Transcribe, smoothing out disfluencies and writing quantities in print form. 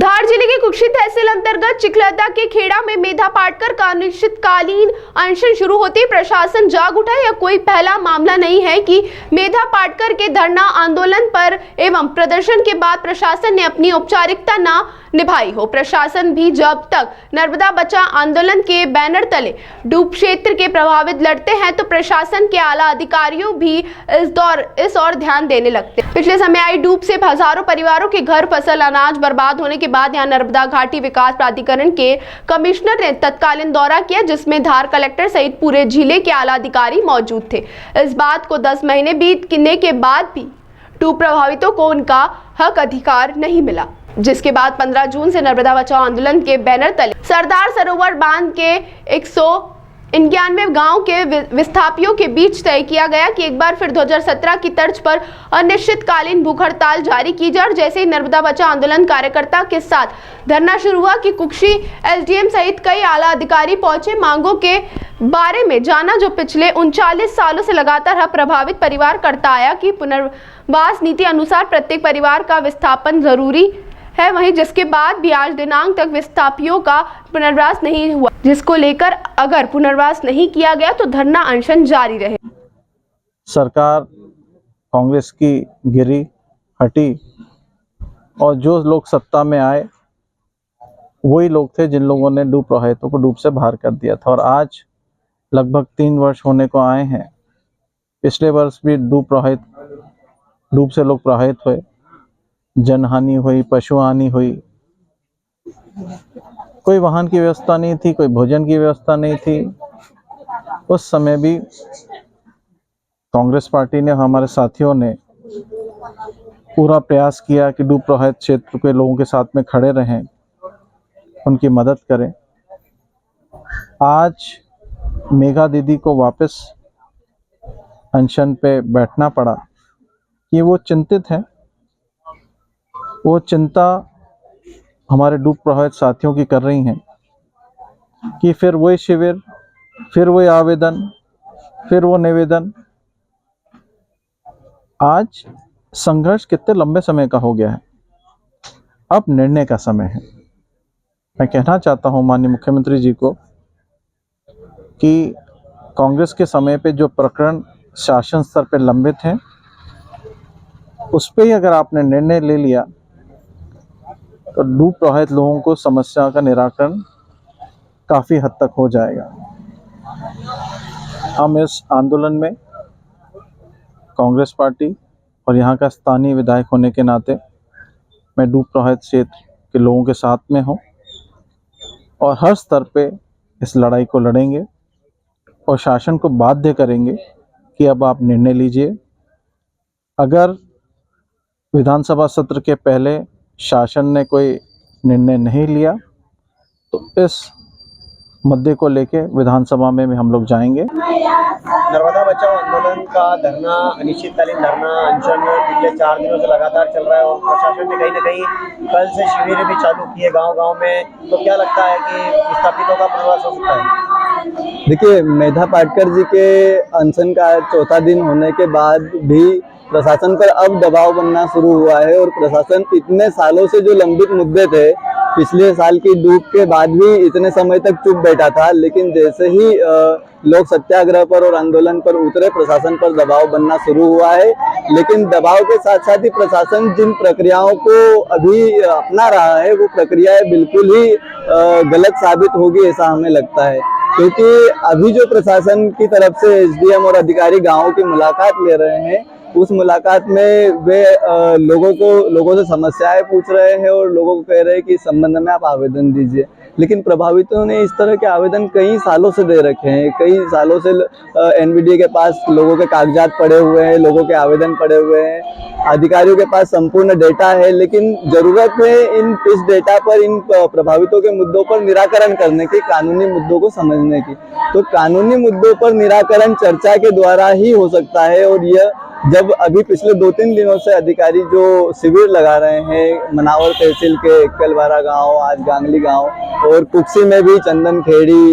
धार जिले के कुक्षी तहसील अंतर्गत चिखलदह के खेड़ा में मेधा पाटकर का अनिश्चितकालीन अनशन शुरू होते ही प्रशासन जाग उठा। यह कोई पहला मामला नहीं है कि मेधा पाटकर के धरना आंदोलन पर एवं प्रदर्शन के बाद प्रशासन ने अपनी औपचारिकता न निभाई हो। प्रशासन भी जब तक नर्मदा बचाओ आंदोलन के बैनर तले डूब क्षेत्र के प्रभावित लड़ते हैं तो प्रशासन के आला अधिकारियों भी इस ओर ध्यान देने लगते। पिछले समय आई डूब से हजारों परिवारों के घर, फसल, अनाज बर्बाद होने के बाद यहां नर्मदा घाटी विकास प्राधिकरण के कमिश्नर ने तत्कालीन दौरा किया, जिसमें धार कलेक्टर सहित पूरे जिले के आला अधिकारी मौजूद थे। इस बात को 10 महीने बीतने के बाद भी डूब प्रभावितों को उनका हक अधिकार नहीं मिला, जिसके बाद 15 जून से नर्मदा बचाओ आंदोलन के बैनर तले सरदार सरोवर बांध के 191 गांव के विस्थापियों के बीच तय किया गया कि एक बार फिर 2017 की तर्ज पर अनिश्चितकालीन भूख हड़ताल जारी की जाए। जैसे ही नर्मदा बचाओ आंदोलन कार्यकर्ता के साथ धरना शुरू हुआ कि कुक्षी एसडीएम सहित कई आला अधिकारी पहुंचे। मांगों के बारे में जाना जो पिछले 39 सालों से लगातार हर प्रभावित परिवार करता आया कि पुनर्वास नीति अनुसार प्रत्येक परिवार का विस्थापन जरूरी है, वहीं जिसके बाद भी आज दिनांक तक विस्थापियों का पुनर्वास नहीं हुआ, जिसको लेकर अगर पुनर्वास नहीं किया गया तो धरना अनशन जारी रहे। सरकार कांग्रेस की गिरी हटी और जो लोग सत्ता में आए वही लोग थे जिन लोगों ने डूब प्रभावितों को डूब से बाहर कर दिया था। और आज लगभग 3 वर्ष होने को आए हैं। पिछले वर्ष भी डूब से लोग प्रभावित हुए, जनहानि हुई, पशु हानि हुई, कोई वाहन की व्यवस्था नहीं थी, कोई भोजन की व्यवस्था नहीं थी। उस समय भी कांग्रेस पार्टी ने, हमारे साथियों ने पूरा प्रयास किया कि डूब प्रभावित क्षेत्र के लोगों के साथ में खड़े रहें, उनकी मदद करें। आज मेघा दीदी को वापस अनशन पे बैठना पड़ा कि वो चिंतित हैं। वो चिंता हमारे डूब प्रभावित साथियों की कर रही हैं कि फिर वही शिविर, फिर वही आवेदन, फिर वो निवेदन। आज संघर्ष कितने लंबे समय का हो गया है, अब निर्णय का समय है। मैं कहना चाहता हूं माननीय मुख्यमंत्री जी को कि कांग्रेस के समय पे जो प्रकरण शासन स्तर पे लंबित हैं, उस पे ही अगर आपने निर्णय ले लिया तो डूब प्रभावित लोगों को समस्या का निराकरण काफ़ी हद तक हो जाएगा। हम इस आंदोलन में कांग्रेस पार्टी और यहाँ का स्थानीय विधायक होने के नाते मैं डूब प्रभावित क्षेत्र के लोगों के साथ में हूँ और हर स्तर पे इस लड़ाई को लड़ेंगे और शासन को बाध्य करेंगे कि अब आप निर्णय लीजिए। अगर विधानसभा सत्र के पहले शासन ने कोई निर्णय नहीं लिया तो इस मुद्दे को लेके विधानसभा में भी हम लोग जाएंगे। नर्मदा बचाओ आंदोलन का धरना, अनिश्चितकालीन धरना अनशन पिछले 4 दिनों से लगातार चल रहा है और प्रशासन ने कहीं ना कहीं कल से शिविर भी चालू किए गांव-गांव में। तो क्या लगता है कि विस्थापितों का पुनर्वास हो सकता है? देखिए, मेधा पाटकर जी के अनशन का 4था दिन होने के बाद भी प्रशासन पर अब दबाव बनना शुरू हुआ है और प्रशासन इतने सालों से जो लंबित मुद्दे थे, पिछले साल की डूब के बाद भी इतने समय तक चुप बैठा था, लेकिन जैसे ही लोग सत्याग्रह पर और आंदोलन पर उतरे, प्रशासन पर दबाव बनना शुरू हुआ है। लेकिन दबाव के साथ साथ ही प्रशासन जिन प्रक्रियाओं को अभी अपना रहा है वो प्रक्रियाएं बिल्कुल ही गलत साबित होगी, ऐसा हमें लगता है। क्योंकि अभी जो प्रशासन की तरफ से एसडीएम और अधिकारी गाँव की मुलाकात ले रहे हैं, उस मुलाकात में वे लोगों से समस्याएं पूछ रहे हैं और लोगों को कह रहे हैं कि इस संबंध में आप आवेदन दीजिए। लेकिन प्रभावितों ने इस तरह के आवेदन कई सालों से दे रखे हैं। कई सालों से एनवीडीए के पास लोगों के कागजात पड़े हुए हैं, लोगों के आवेदन पड़े हुए हैं, अधिकारियों के पास संपूर्ण डेटा है। लेकिन जरूरत है इस डेटा पर, इन प्रभावितों के मुद्दों पर निराकरण करने की, कानूनी मुद्दों को समझने की। तो कानूनी मुद्दों पर निराकरण चर्चा के द्वारा ही हो सकता है। और यह जब अभी पिछले 2-3 दिनों से अधिकारी जो शिविर लगा रहे हैं मनावर तहसील के कलवारा गांव, आज गांगली गांव और कुक्षी में भी चंदन खेड़ी